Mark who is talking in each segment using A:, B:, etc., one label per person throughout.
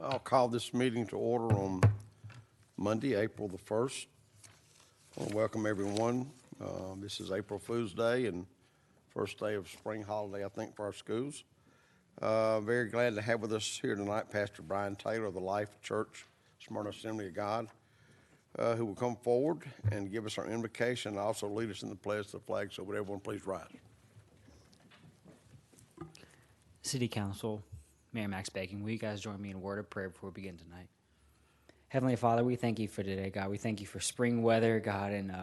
A: I'll call this meeting to order on Monday, April the 1st. I want to welcome everyone. This is April Fool's Day and first day of spring holiday, I think, for our schools. Very glad to have with us here tonight Pastor Brian Taylor of the Life Church, Smyrna Assembly of God, who will come forward and give us our invocation and also lead us in the pledge to the flag. So would everyone please rise.
B: City Council, Mayor Max Bacon, will you guys join me in a word of prayer before we begin tonight? Heavenly Father, we thank you for today, God. We thank you for spring weather, God, and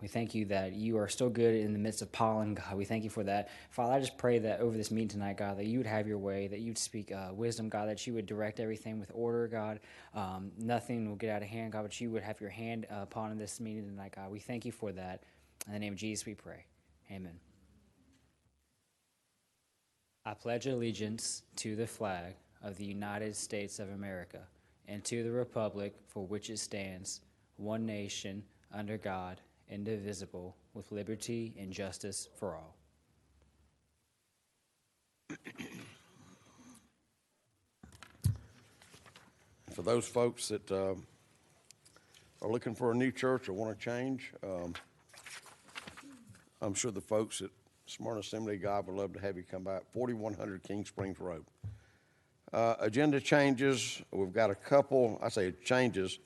B: we thank you that you are still good in the midst of pollen, God. We thank you for that. Father, I just pray that over this meeting tonight, God, that you would have your way, that you would speak wisdom, God, that you would direct everything with order, God. Nothing will get out of hand, God, but you would have your hand upon this meeting tonight, God. We thank you for that. In the name of Jesus, we pray. Amen. I pledge allegiance to the flag of the United States of America and to the republic for which it stands, one nation, under God, indivisible, with liberty and justice for all.
A: For those folks that are looking for a new church or want to change, I'm sure the folks at Smyrna Assembly of God would love to have you come by. 4100 King Springs Road. Agenda changes. We've got a couple, I say changes.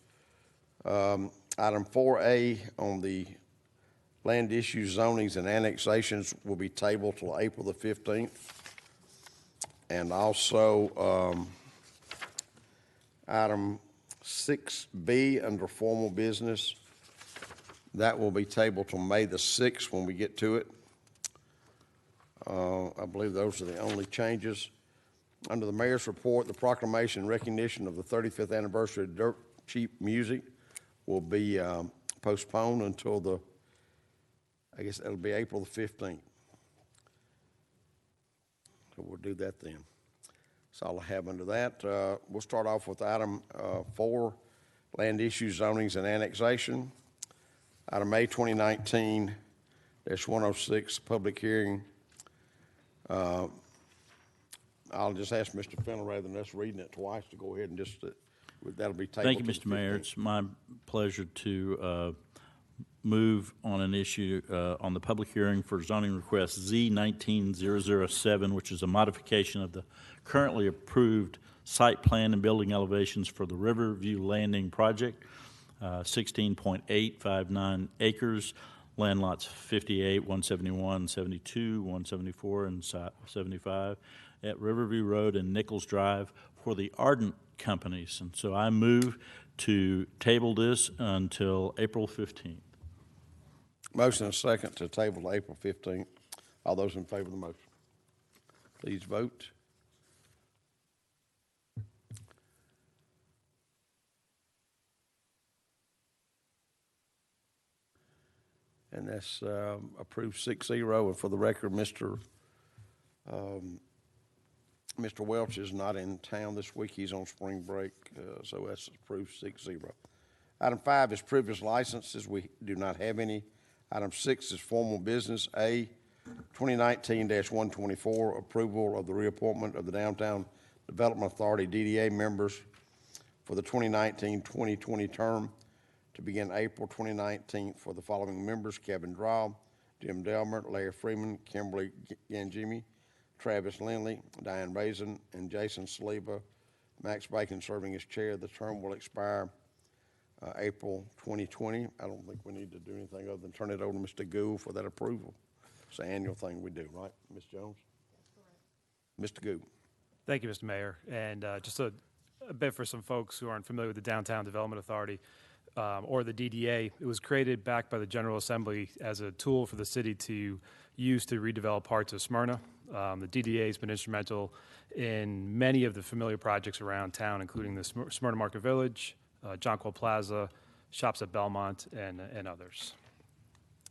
A: Item 4A on the land issue zonings and annexations will be tabled till April the 15th. And also item 6B under formal business, that will be tabled till May the 6th when we get to it. I believe those are the only changes. Under the mayor's report, the proclamation and recognition of the 35th anniversary of Dirt Cheap Music will be postponed until I guess it'll be April the 15th. So we'll do that then. That's all I have under that. We'll start off with item 4, land issue zonings and annexation. Item A 2019-106, public hearing. I'll just ask Mr. Fennell, rather than us reading it twice, to go ahead and just, that'll be tabled.
C: Thank you, Mr. Mayor. It's my pleasure to move on an issue on the public hearing for zoning request Z19007, which is a modification of the currently approved site plan and building elevations for the Riverview Landing project, 16.859 acres. Land lots 58, 171, 72, 174, and 75 at Riverview Road and Nichols Drive for the Ardent Companies. And so I move to table this until April 15th.
A: Motion and second to table to April 15th. All those in favor of the motion, please vote. And that's approved 6-0. And for the record, Mr. Welch is not in town this week. He's on spring break, so that's approved 6-0. Item 5 is previous licenses. We do not have any. Item 6 is formal business. A, 2019-124, approval of the reappointment of the Downtown Development Authority DDA members for the 2019-2020 term to begin April 2019 for the following members: Kevin Draw, Jim Delmer, Larry Freeman, Kimberly Gangemi, Travis Lindley, Diane Raisin, and Jason Saliba. Max Bacon serving as chair. The term will expire April 2020. I don't think we need to do anything other than turn it over to Mr. Gould for that approval. It's an annual thing we do, right, Ms. Jones? That's correct. Mr. Gould.
D: Thank you, Mr. Mayor. And just a bit for some folks who aren't familiar with the Downtown Development Authority, or the DDA. It was created back by the General Assembly as a tool for the city to use to redevelop parts of Smyrna. The DDA has been instrumental in many of the familiar projects around town, including the Smyrna Market Village, Jonquil Plaza, Shops at Belmont, and others.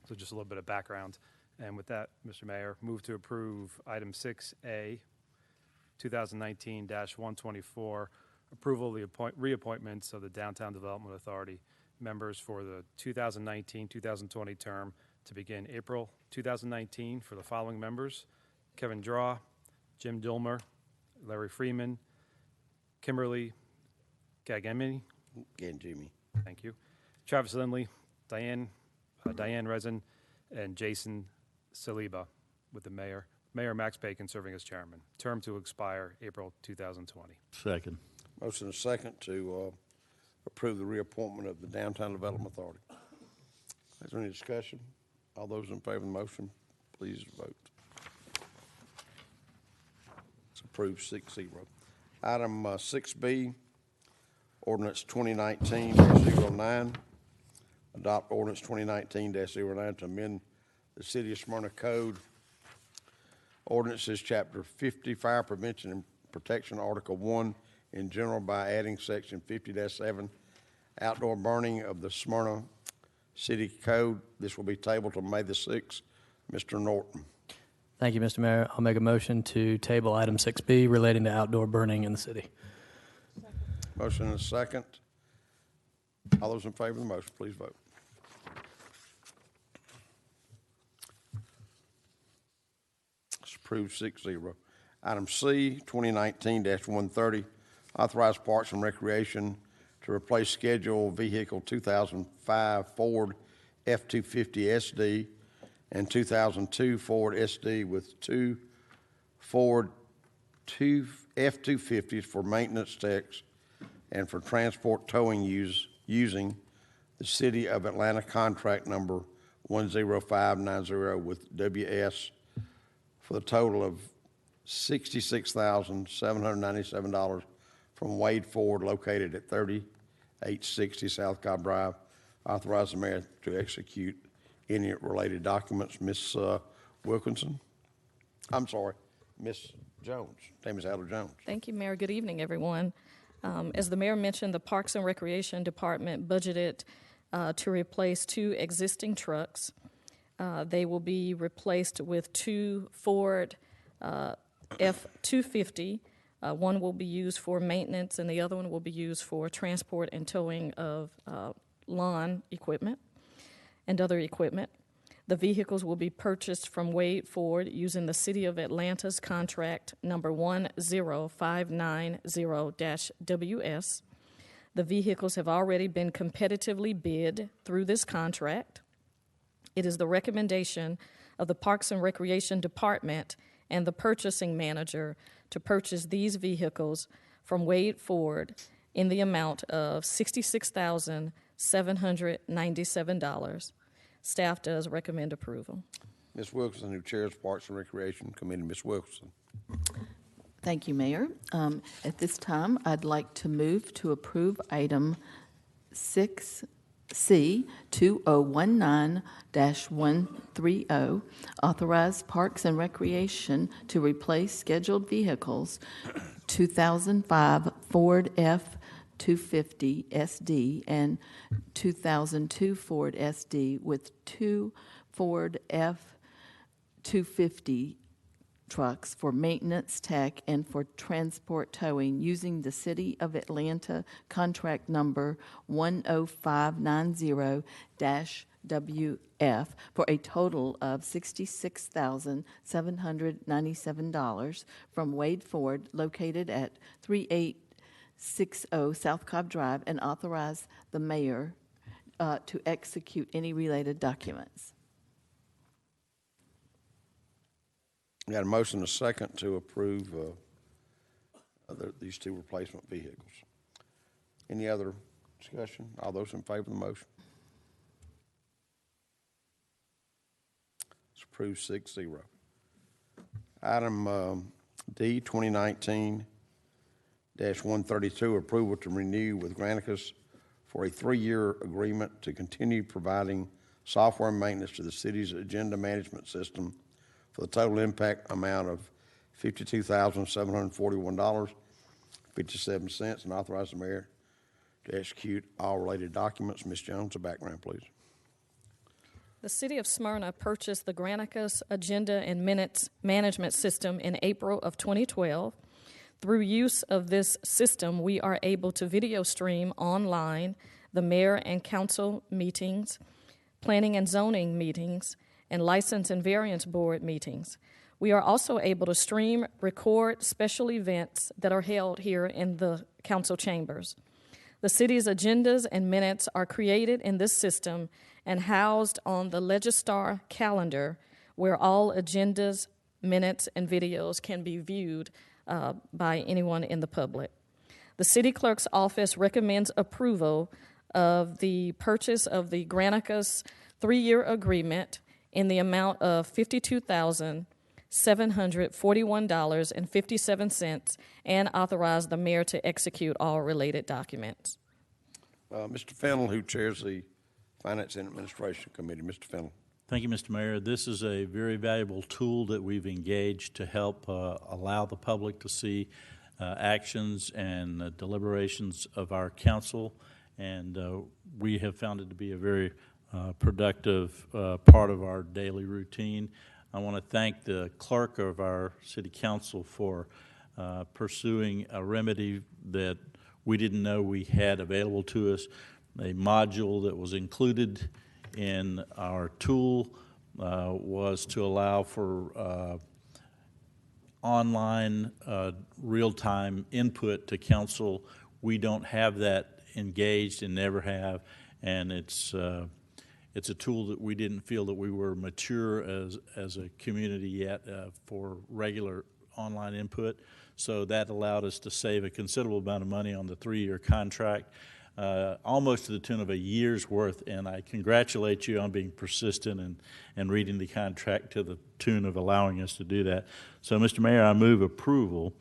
D: So just a little bit of background. And with that, Mr. Mayor, move to approve item 6A, 2019-124, approval of the reappointments of the Downtown Development Authority members for the 2019-2020 term to begin April 2019 for the following members: Kevin Draw, Jim Dilmer, Larry Freeman, Kimberly Gagemini,
A: Again, Jimmy.
D: thank you, Travis Lindley, Diane Resin, and Jason Saliba with the mayor. Mayor Max Bacon serving as chairman. Term to expire April 2020.
C: Second.
A: Motion and second to approve the reappointment of the Downtown Development Authority. Is there any discussion? All those in favor of the motion, please vote. It's approved 6-0. Item 6B, ordinance 2019-09. Adopt ordinance 2019-09 to amend the City of Smyrna Code. Ordinances, Chapter 50, Fire Prevention and Protection, Article 1, in general by adding Section 50-7, outdoor burning of the Smyrna City Code. This will be tabled till May the 6th. Mr. Norton.
E: Thank you, Mr. Mayor. I'll make a motion to table item 6B relating to outdoor burning in the city.
A: Motion and a second. All those in favor of the motion, please vote. It's approved 6-0. Item C, 2019-130, authorize Parks and Recreation to replace scheduled vehicle 2005 Ford F-250 SD and 2002 Ford SD with two Ford F-250s for maintenance techs and for transport towing using the City of Atlanta contract number 10590 with WS for the total of $66,797 from Wade Ford located at 3860 South Cobb Drive. Authorize the mayor to execute any related documents. Ms. Wilkinson? I'm sorry, Ms. Jones. Name is Adler Jones.
F: Thank you, Mayor. Good evening, everyone. As the mayor mentioned, the Parks and Recreation Department budgeted to replace two existing trucks. They will be replaced with two Ford F-250. One will be used for maintenance, and the other one will be used for transport and towing of lawn equipment and other equipment. The vehicles will be purchased from Wade Ford using the City of Atlanta's contract number 10590-WS. The vehicles have already been competitively bid through this contract. It is the recommendation of the Parks and Recreation Department and the purchasing manager to purchase these vehicles from Wade Ford in the amount of $66,797. Staff does recommend approval.
A: Ms. Wilkinson, who chairs Parks and Recreation Committee. Ms. Wilkinson.
G: Thank you, Mayor. At this time, I'd like to move to approve item 6C 2019-130, authorize Parks and Recreation to replace scheduled vehicles 2005 Ford F-250 SD and 2002 Ford SD with two Ford F-250 trucks for maintenance tech and for transport towing using the City of Atlanta contract number 10590-WF for a total of $66,797 from Wade Ford located at 3860 South Cobb Drive, and authorize the mayor to execute any related documents.
A: We got a motion and a second to approve these two replacement vehicles. Any other discussion? All those in favor of the motion? It's approved 6-0. Item D, 2019-132, approval to renew with Granicus for a 3-year agreement to continue providing software maintenance to the city's agenda management system for the total impact amount of $52,741.57, and authorize the mayor to execute all related documents. Ms. Jones, the background, please.
F: The City of Smyrna purchased the Granicus Agenda and Minutes Management System in April of 2012. Through use of this system, we are able to video stream online the mayor and council meetings, planning and zoning meetings, and license and variance board meetings. We are also able to stream, record special events that are held here in the council chambers. The city's agendas and minutes are created in this system and housed on the Legistar calendar, where all agendas, minutes, and videos can be viewed by anyone in the public. The city clerk's office recommends approval of the purchase of the Granicus 3-year agreement in the amount of $52,741.57 and authorize the mayor to execute all related documents.
A: Mr. Fennell, who chairs the Finance and Administration Committee. Mr. Fennell.
C: Thank you, Mr. Mayor. This is a very valuable tool that we've engaged to help allow the public to see actions and deliberations of our council, and we have found it to be a very productive part of our daily routine. I want to thank the clerk of our city council for pursuing a remedy that we didn't know we had available to us. A module that was included in our tool was to allow for online real-time input to council. We don't have that engaged and never have, and it's a tool that we didn't feel that we were mature as a community yet for regular online input. So that allowed us to save a considerable amount of money on the 3-year contract, almost to the tune of a year's worth. And I congratulate you on being persistent and reading the contract to the tune of allowing us to do that. So, Mr. Mayor, I move approval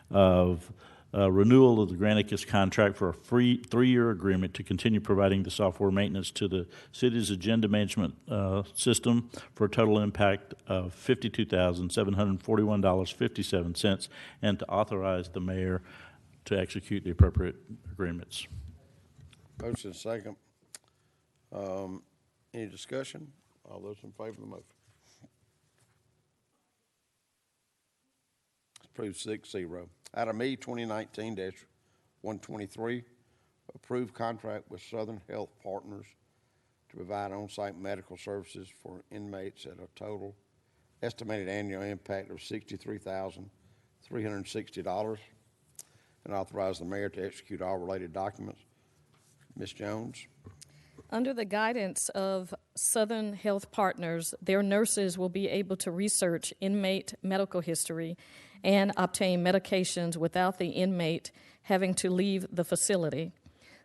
C: of renewal of the Granicus contract for a free 3-year agreement to continue providing the software maintenance to the city's agenda management system for a total impact of $52,741.57, and to authorize the mayor to execute the appropriate agreements.
A: Motion second. Any discussion? All those in favor of the motion? Approved 6-0. Item E, 2019-123, approved contract with Southern Health Partners to provide on-site medical services for inmates at a total estimated annual impact of $63,360, and authorize the mayor to execute all related documents. Ms. Jones.
F: Under the guidance of Southern Health Partners, their nurses will be able to research inmate medical history and obtain medications without the inmate having to leave the facility.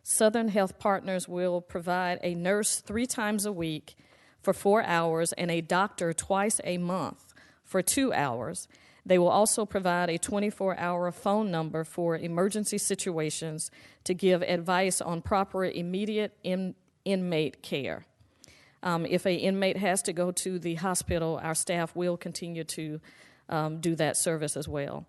F: Southern Health Partners will provide a nurse 3 times a week for 4 hours and a doctor twice a month for 2 hours. They will also provide a 24-hour phone number for emergency situations to give advice on proper immediate inmate care. If an inmate has to go to the hospital, our staff will continue to do that service as well.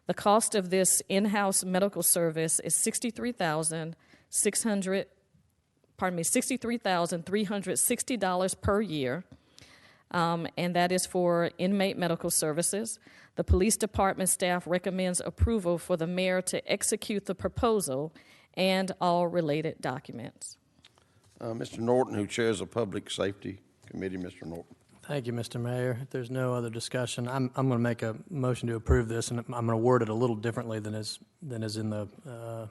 F: The cost of this in-house medical service is $63,360 per year, and that is for inmate medical services. The police department staff recommends approval for the mayor to execute the proposal and all related documents.
A: Mr. Norton, who chairs the Public Safety Committee. Mr. Norton.
E: Thank you, Mr. Mayor. If there's no other discussion, I'm going to make a motion to approve this, and I'm going to word it a little differently than is in the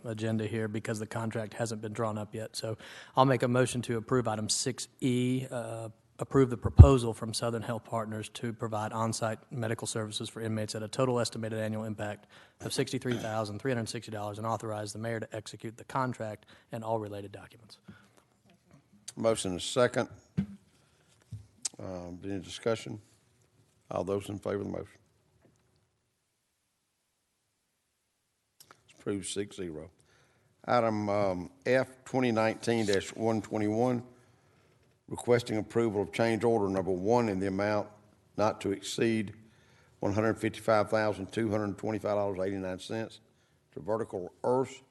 E: agenda here because the contract hasn't been drawn up yet. So I'll make a motion to approve item 6E, approve the proposal from Southern Health Partners to provide on-site medical services for inmates at a total estimated annual impact of $63,360, and authorize the mayor to execute the contract and all related documents.
A: Motion is second. Any discussion? All those in favor of the motion? It's approved 6-0. Item F, 2019-121, requesting approval of change order number 1 in the amount not to exceed $155,225.89 to Vertical Earth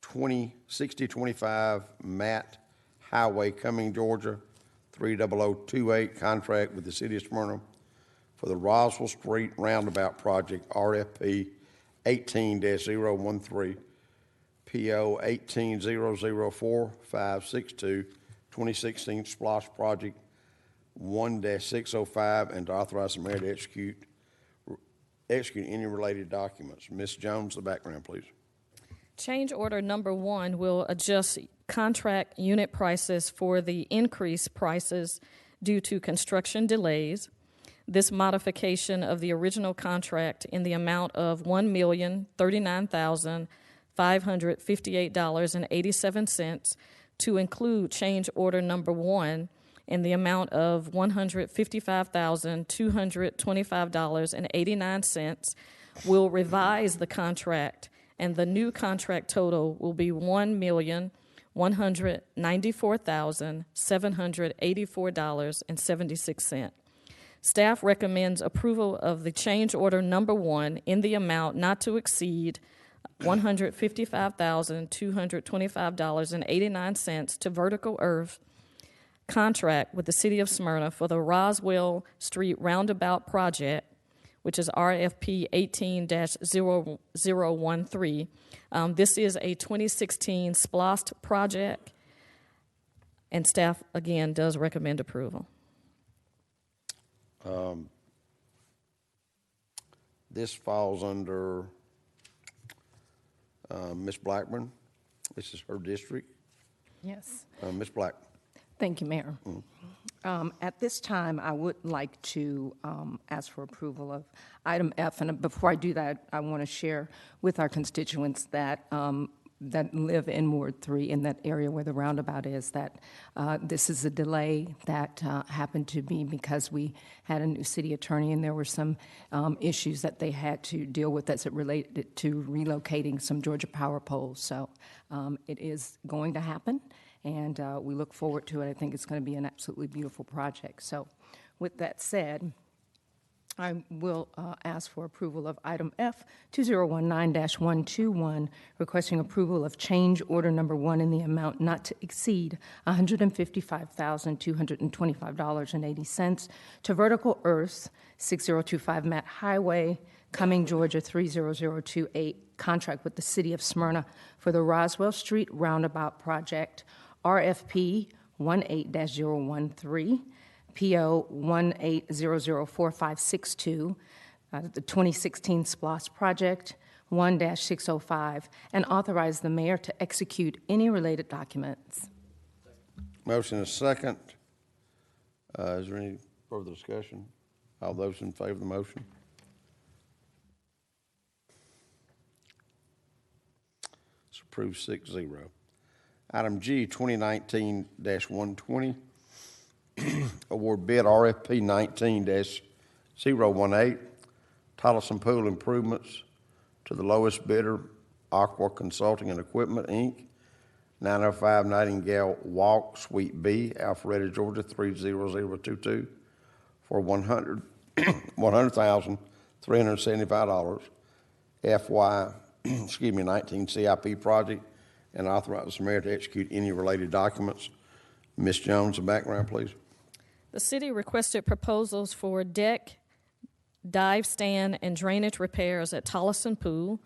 A: 6025 Matt Highway, Cumming, Georgia, 30028, contract with the City of Smyrna for the Roswell Street Roundabout Project, RFP 18-013, PO 18004-562, 2016 SPLOST project 1-605, and to authorize the mayor to execute any related documents. Ms. Jones, the background, please.
F: Change order number 1 will adjust contract unit prices for the increased prices due to construction delays. This modification of the original contract in the amount of $1,039,558.87 to include change order number 1 in the amount of $155,225.89 will revise the contract, and the new contract total will be $1,194,784.76. Staff recommends approval of the change order number 1 in the amount not to exceed $155,225.89 to Vertical Earth contract with the City of Smyrna for the Roswell Street Roundabout Project, which is RFP 18-0013. This is a 2016 SPLOST project, and staff, again, does recommend approval.
A: This falls under Ms. Blackburn. This is her district.
H: Yes.
A: Ms. Black.
H: Thank you, Mayor. At this time, I would like to ask for approval of item F. And before I do that, I want to share with our constituents that that live in Ward 3, in that area where the roundabout is, that this is a delay that happened to be because we had a new city attorney, and there were some issues that they had to deal with as it related to relocating some Georgia Power poles. So it is going to happen, and we look forward to it. I think it's going to be an absolutely beautiful project. So with that said, I will ask for approval of item F, 2019-121, requesting approval of change order number 1 in the amount not to exceed $155,225.80 to Vertical Earth, 6025 Matt Highway, Cumming, Georgia, 30028, contract with the City of Smyrna for the Roswell Street Roundabout Project, RFP 18-013, PO 18004562, the 2016 SPLOST project, 1-605, and authorize the mayor to execute any related documents.
A: Motion is second. Is there any further discussion? All those in favor of the motion? It's approved 6-0. Item G, 2019-120, award bid RFP 19-018, Tolleson Pool improvements to the lowest bidder, Aqua Consulting and Equipment, Inc., 905 Nightingale Walk, Suite B, Alpharetta, Georgia, 30022, for $100,375, FY 19 CIP project, and authorize the mayor to execute any related documents. Ms. Jones, the background, please.
F: The city requested proposals for deck, dive stand, and drainage repairs at Tolleson Pool.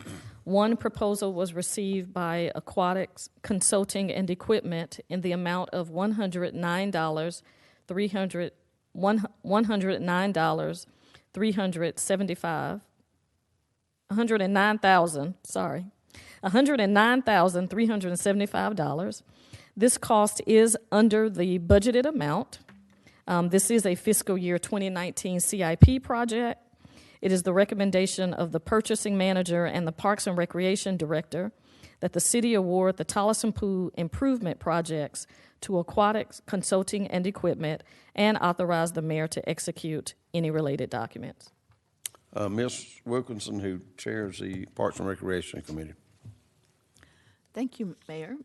F: One proposal was received by Aquatics Consulting and Equipment in the amount of $109,375. This cost is under the budgeted amount. This is a fiscal year 2019 CIP project. It is the recommendation of the purchasing manager and the Parks and Recreation Director that the city award the Tolleson Pool improvement projects to Aquatics Consulting and Equipment and authorize the mayor to execute any related documents.
A: Ms. Wilkinson, who chairs the Parks and Recreation Committee.
G: Thank you, Mayor.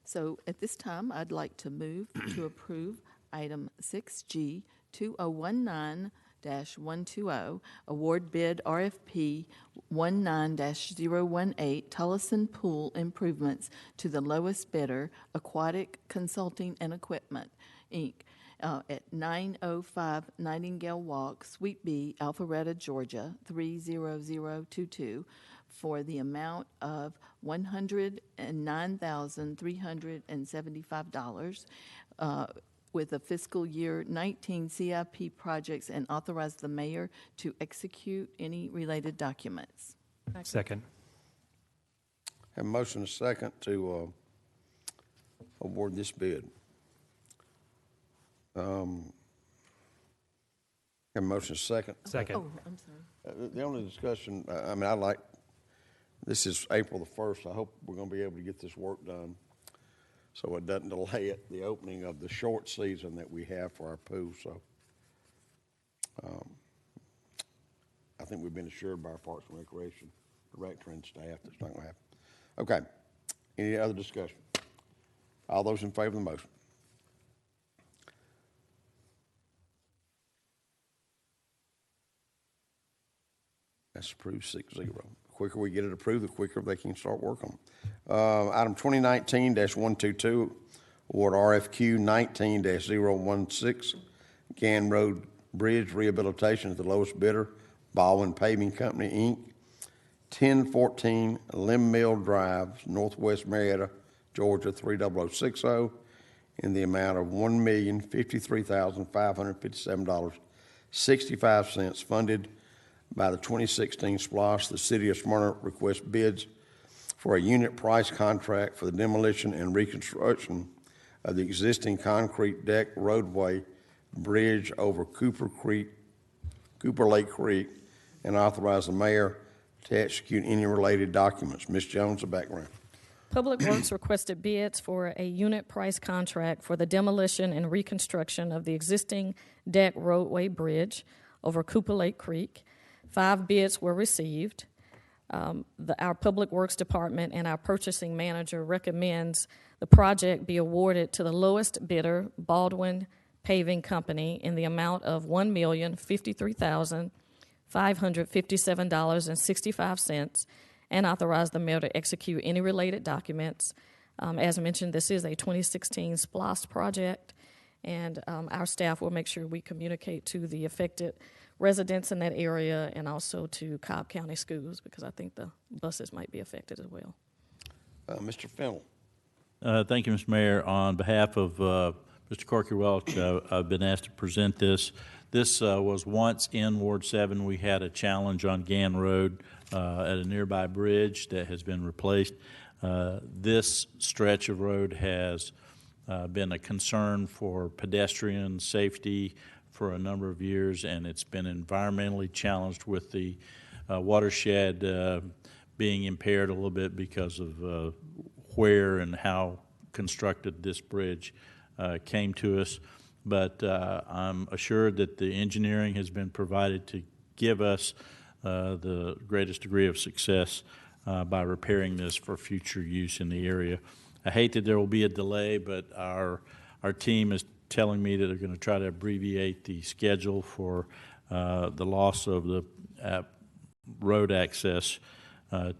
G: So at this time, I'd like to move to approve item 6G 2019-120, award bid RFP 19-018, Tolleson Pool improvements to the lowest bidder, Aquatic Consulting and Equipment, Inc., at 905 Nightingale Walk, Suite B, Alpharetta, Georgia, 30022, for the amount of $109,375. with the fiscal year 19 CIP projects and authorize the mayor to execute any related documents.
D: Second.
A: Have a motion and a second to award this bid. Have a motion and a second.
D: Second.
G: Oh, I'm sorry.
A: The only discussion, this is April the 1st. I hope we're going to be able to get this work done so it doesn't delay the opening of the short season that we have for our pool. So I think we've been assured by our Parks and Recreation Director and staff that's not going to happen. Okay. Any other discussion? All those in favor of the motion? That's approved 6-0. The quicker we get it approved, the quicker they can start work on it. Item 2019-122, award RFQ 19-016, Gann Road Bridge Rehabilitation at the lowest bidder, Baldwin Paving Company, Inc., 1014 Limb Mill Drive, Northwest Marietta, Georgia 30060, in the amount of $1,053,557.65, funded by the 2016 SPLOST. The City of Smyrna requests bids for a unit price contract for the demolition and reconstruction of the existing concrete deck roadway bridge over Cooper Lake Creek, and authorize the mayor to execute any related documents. Ms. Jones, the background.
F: Public Works requested bids for a unit price contract for the demolition and reconstruction of the existing deck roadway bridge over Cooper Lake Creek. 5 bids were received. Our Public Works Department and our purchasing manager recommends the project be awarded to the lowest bidder, Baldwin Paving Company, in the amount of $1,053,557.65, and authorize the mayor to execute any related documents. As mentioned, this is a 2016 SPLOST project, and our staff will make sure we communicate to the affected residents in that area and also to Cobb County Schools, because I think the buses might be affected as well.
A: Mr. Fennell.
C: Thank you, Mr. Mayor. On behalf of Mr. Corky Welch, I've been asked to present this. This was once in Ward 7. We had a challenge on Gann Road at a nearby bridge that has been replaced. This stretch of road has been a concern for pedestrian safety for a number of years, and it's been environmentally challenged with the watershed being impaired a little bit because of where and how constructed this bridge came to us. But I'm assured that the engineering has been provided to give us the greatest degree of success by repairing this for future use in the area. I hate that there will be a delay, but our team is telling me that they're going to try to abbreviate the schedule for the loss of the road access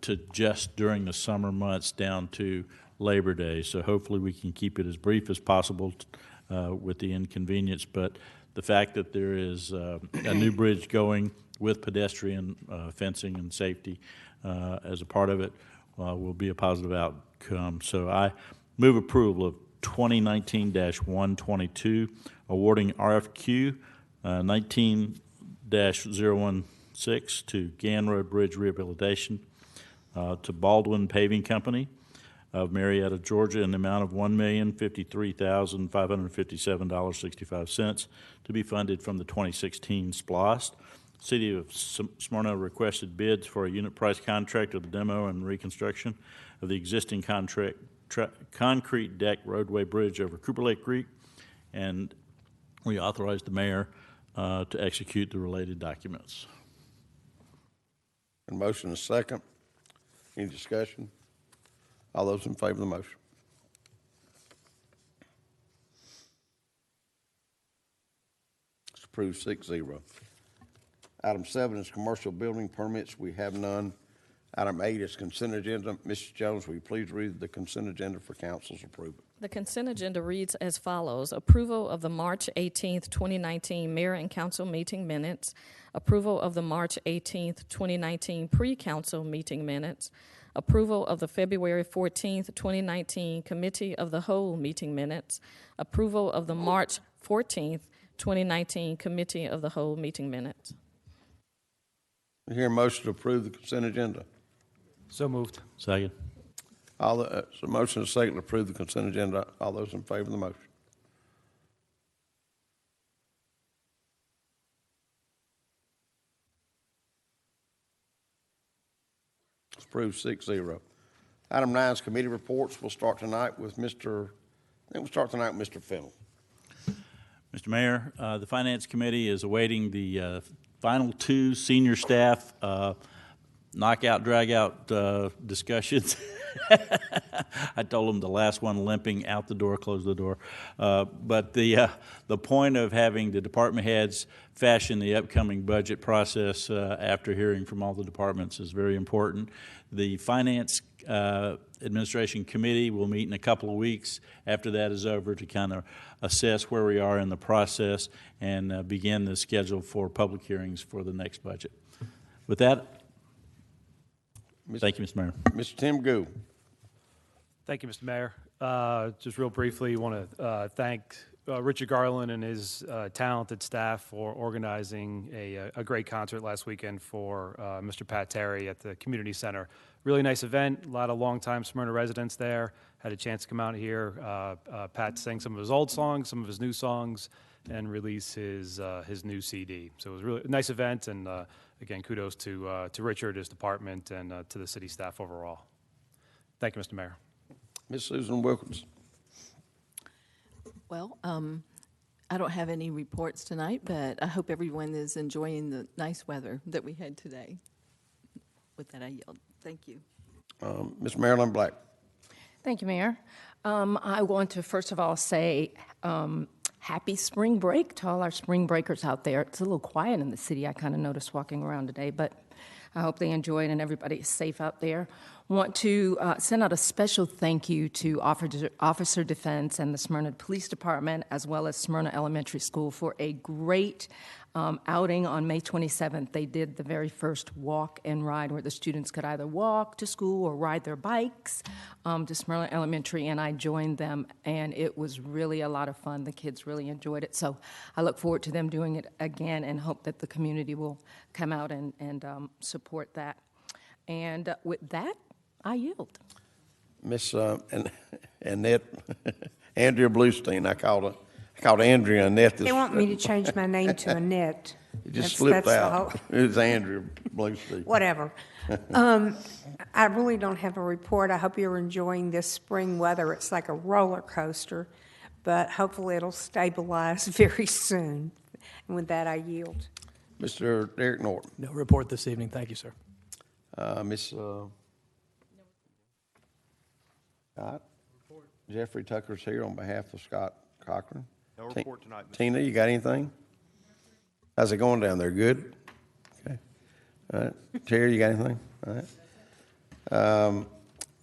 C: to just during the summer months down to Labor Day. So hopefully we can keep it as brief as possible with the inconvenience. But the fact that there is a new bridge going with pedestrian fencing and safety as a part of it will be a positive outcome. So I move approval of 2019-122, awarding RFQ 19-016 to Gann Road Bridge Rehabilitation to Baldwin Paving Company of Marietta, Georgia, in the amount of $1,053,557.65 to be funded from the 2016 SPLOST. City of Smyrna requested bids for a unit price contract of the demo and reconstruction of the existing concrete deck roadway bridge over Cooper Lake Creek, and we authorized the mayor to execute the related documents.
A: A motion and a second. Any discussion? All those in favor of the motion? It's approved 6-0. Item 7 is commercial building permits. We have none. Item 8 is consent agenda. Mrs. Jones, will you please read the consent agenda for council's approval?
F: The consent agenda reads as follows: approval of the March 18th, 2019 Mayor and Council meeting minutes, approval of the March 18th, 2019 pre-council meeting minutes, approval of the February 14th, 2019 Committee of the Whole meeting minutes, approval of the March 14th, 2019 Committee of the Whole meeting minutes.
A: I hear a motion to approve the consent agenda.
D: So moved.
C: Second.
A: So motion is second to approve the consent agenda. All those in favor of the motion? It's approved 6-0. Item 9 is committee reports. We'll start tonight with Mr. Fennell.
C: Mr. Mayor, the Finance Committee is awaiting the final 2 senior staff knockout, drag-out discussions. I told them the last one limping out the door, close the door. But the point of having the department heads fashion the upcoming budget process after hearing from all the departments is very important. The Finance Administration Committee will meet in a couple of weeks after that is over to kind of assess where we are in the process and begin the schedule for public hearings for the next budget. With that, thank you, Mr. Mayor.
A: Mr. Tim Gu.
D: Thank you, Mr. Mayor. Just real briefly, want to thank Richard Garland and his talented staff for organizing a great concert last weekend for Mr. Pat Terry at the Community Center. Really nice event. A lot of longtime Smyrna residents there. Had a chance to come out here. Pat sang some of his old songs, some of his new songs, and release his new CD. So it was really a nice event, and again, kudos to Richard, his department, and to the city staff overall. Thank you, Mr. Mayor.
A: Ms. Susan Wilkins.
G: Well, I don't have any reports tonight, but I hope everyone is enjoying the nice weather that we had today. With that, I yield. Thank you.
A: Ms. Marilyn Black.
H: Thank you, Mayor. I want to first of all say happy spring break to all our spring breakers out there. It's a little quiet in the city, I kind of noticed walking around today, but I hope they enjoy it and everybody is safe out there. Want to send out a special thank you to Officer Defense and the Smyrna Police Department, as well as Smyrna Elementary School, for a great outing on May 27th. They did the very first walk and ride where the students could either walk to school or ride their bikes to Smyrna Elementary, and I joined them, and it was really a lot of fun. The kids really enjoyed it, so I look forward to them doing it again and hope that the community will come out and support that. And with that, I yield.
A: Miss Annette, Andrea Bluestein. I called Andrea Annette.
I: They want me to change my name to Annette.
A: It just slipped out. It was Andrea Bluestein.
I: Whatever. I really don't have a report. I hope you're enjoying this spring weather. It's like a roller coaster, but hopefully it'll stabilize very soon. And with that, I yield.
A: Mr. Derek Norton.
E: No report this evening. Thank you, sir.
A: Miss Scott. Jeffrey Tucker's here on behalf of Scott Cochran.
J: No report tonight, Mr.
A: Tina, you got anything? How's it going down there? Good? Okay. All right. Terry, you got anything? All right.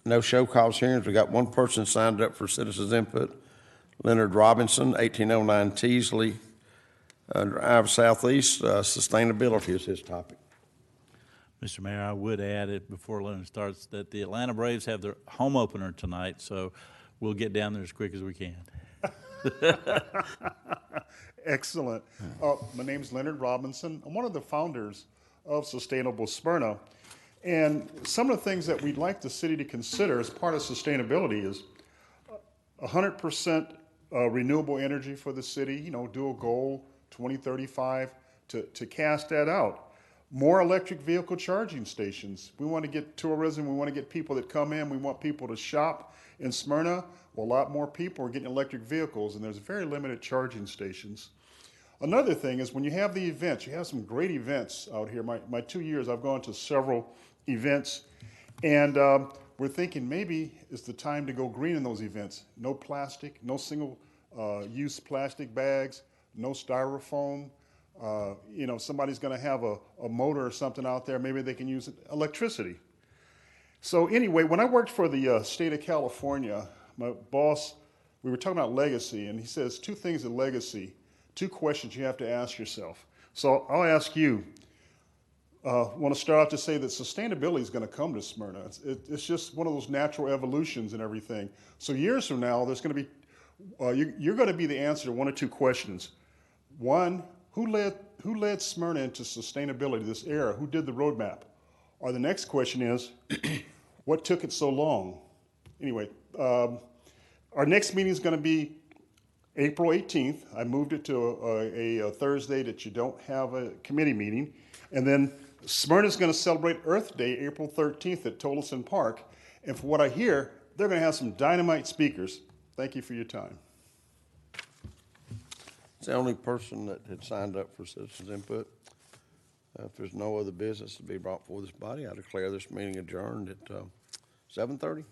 A: No show cause hearings. We got one person signed up for citizens input. Leonard Robinson, 1809 Teasley Drive Southeast. Sustainability is his topic.
C: Mr. Mayor, I would add it before Leonard starts that the Atlanta Braves have their home opener tonight, so we'll get down there as quick as we can.
J: Excellent. My name's Leonard Robinson. I'm one of the founders of Sustainable Smyrna. And some of the things that we'd like the city to consider as part of sustainability is 100% renewable energy for the city, dual goal 2035 to cast that out. More electric vehicle charging stations. We want to get tourism. We want to get people that come in. We want people to shop in Smyrna. Well, a lot more people are getting electric vehicles, and there's very limited charging stations. Another thing is when you have the events, you have some great events out here. My 2 years, I've gone to several events, and we're thinking maybe it's the time to go green in those events. No plastic, no single-use plastic bags, no styrofoam. Somebody's going to have a motor or something out there. Maybe they can use electricity. So anyway, when I worked for the state of California, my boss, we were talking about legacy, and he says 2 things in legacy, 2 questions you have to ask yourself. So I'll ask you, want to start out to say that sustainability is going to come to Smyrna. It's just one of those natural evolutions and everything. So years from now, there's going to be, you're going to be the answer to one or two questions. One, who led Smyrna into sustainability, this era? Who did the roadmap? Or the next question is, what took it so long? Anyway, our next meeting is going to be April 18th. I moved it to a Thursday that you don't have a committee meeting. And then Smyrna is going to celebrate Earth Day, April 13th at Tolleson Park. And for what I hear, they're going to have some dynamite speakers. Thank you for your time.
A: It's the only person that had signed up for citizens input. If there's no other business to be brought before this body, I declare this meeting adjourned at 7:30.